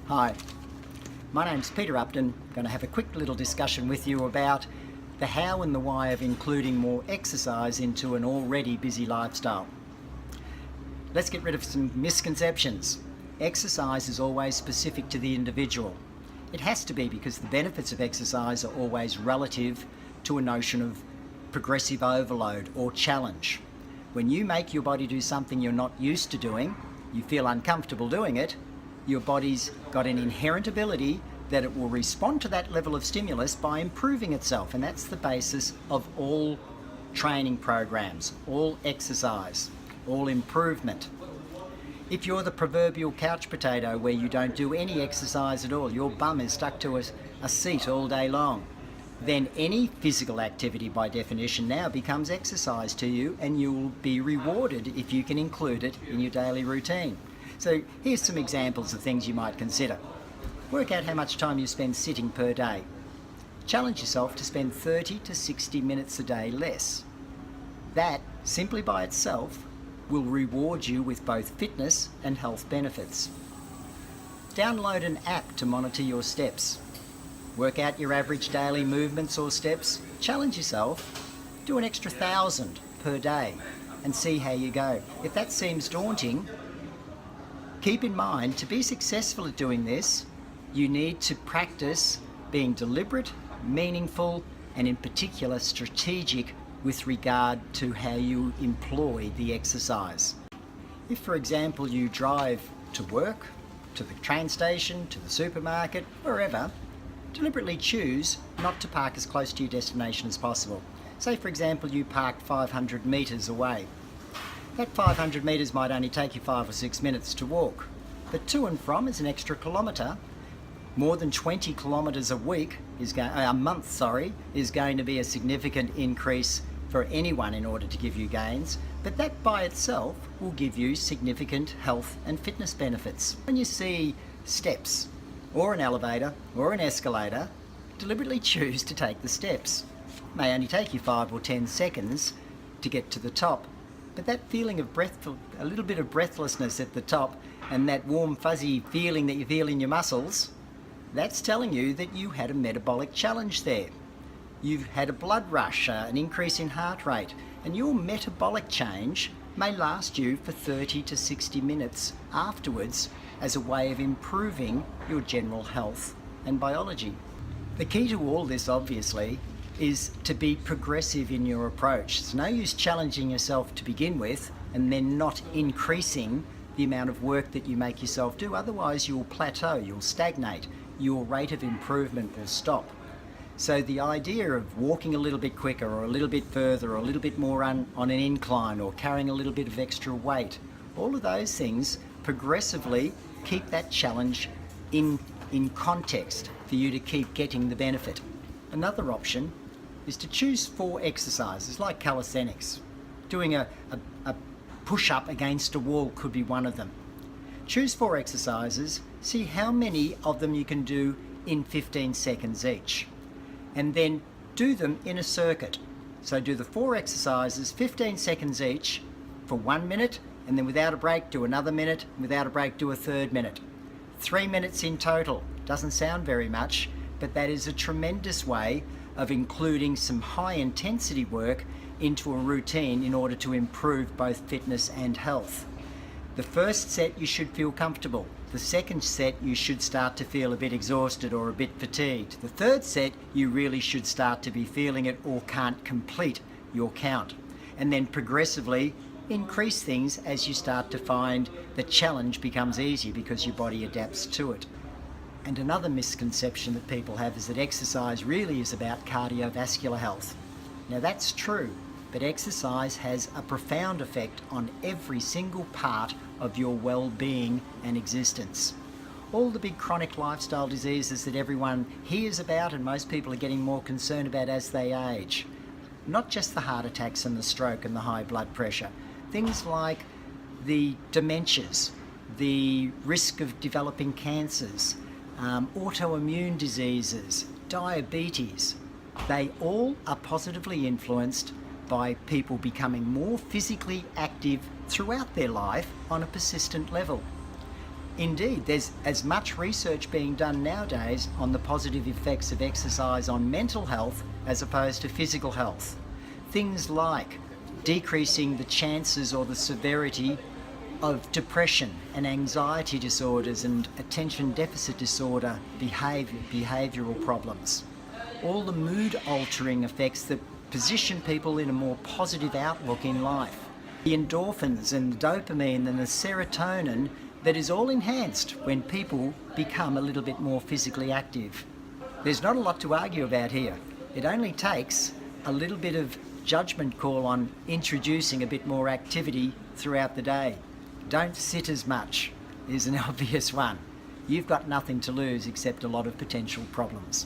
Hi, my name's Peter Upton. I'm going to have a quick little discussion with you about the how and the why of including more exercise into an already busy lifestyle. Let's get rid of some misconceptions. Exercise is always specific to the individual. It has to be because the benefits of exercise are always relative to a notion of progressive overload or challenge. When you make your body do something you're not used to doing, you feel uncomfortable doing it, your body's got an inherent ability that it will respond to that level of stimulus by improving itself, and that's the basis of all training programs, all exercise, all improvement. If you're the proverbial couch potato where you don't do any exercise at all, your bum is stuck to a seat all day long, then any physical activity by definition now becomes exercise to you, and you'll be rewarded if you can include it in your daily routine. So here's some examples of things you might consider. Work out how much time you spend sitting per day. Challenge yourself to spend 30 to 60 minutes a day less. That, simply by itself, will reward you with both fitness and health benefits. Download an app to monitor your steps. Work out your average daily movements or steps. Challenge yourself. Do an extra 1,000 per day and see how you go. If that seems daunting, keep in mind, to be successful at doing this, you need to practice being deliberate, meaningful, and in particular strategic with regard to how you employ the exercise. If, for example, you drive to work, to the train station, to the supermarket, wherever, deliberately choose not to park as close to your destination as possible. Say, for example, you parked 500 metres away. That 500 metres might only take you 5 or 6 minutes to walk, but to and from is an extra kilometre. More than 20 kilometres a month, is going to be a significant increase for anyone in order to give you gains, but that by itself will give you significant health and fitness benefits. When you see steps, or an elevator, or an escalator, deliberately choose to take the steps. It may only take you 5 or 10 seconds to get to the top, but that feeling of a little bit of breathlessness at the top, and that warm fuzzy feeling that you feel in your muscles, that's telling you that you had a metabolic challenge there. You've had a blood rush, an increase in heart rate, and your metabolic change may last you for 30 to 60 minutes afterwards as a way of improving your general health and biology. The key to all this, obviously, is to be progressive in your approach. It's no use challenging yourself to begin with and then not increasing the amount of work that you make yourself do. Otherwise you'll plateau, you'll stagnate, your rate of improvement will stop. So the idea of walking a little bit quicker or a little bit further or a little bit more on an incline or carrying a little bit of extra weight, all of those things progressively keep that challenge in context for you to keep getting the benefit. Another option is to choose 4 exercises like calisthenics. Doing a push-up against a wall could be one of them. Choose 4 exercises, see how many of them you can do in 15 seconds each, and then do them in a circuit. So do the 4 exercises, 15 seconds each, for 1 minute, and then without a break do another minute, and without a break do a third minute. 3 minutes in total. Doesn't sound very much, but that is a tremendous way of including some high intensity work into a routine in order to improve both fitness and health. The first set you should feel comfortable. The second set you should start to feel a bit exhausted or a bit fatigued. The third set you really should start to be feeling it or can't complete your count. And then progressively increase things as you start to find the challenge becomes easier because your body adapts to it. And another misconception that people have is that exercise really is about cardiovascular health. Now that's true, but exercise has a profound effect on every single part of your well-being and existence. All the big chronic lifestyle diseases that everyone hears about and most people are getting more concerned about as they age. Not just the heart attacks and the stroke and the high blood pressure. Things like the dementias, the risk of developing cancers, autoimmune diseases, diabetes, they all are positively influenced by people becoming more physically active throughout their life on a persistent level. Indeed, there's as much research being done nowadays on the positive effects of exercise on mental health as opposed to physical health. Things like decreasing the chances or the severity of depression and anxiety disorders and attention deficit disorder behavioural problems. All the mood altering effects that position people in a more positive outlook in life. The endorphins and the dopamine and the serotonin that is all enhanced when people become a little bit more physically active. There's not a lot to argue about here. It only takes a little bit of judgment call on introducing a bit more activity throughout the day. Don't sit as much is an obvious one. You've got nothing to lose except a lot of potential problems.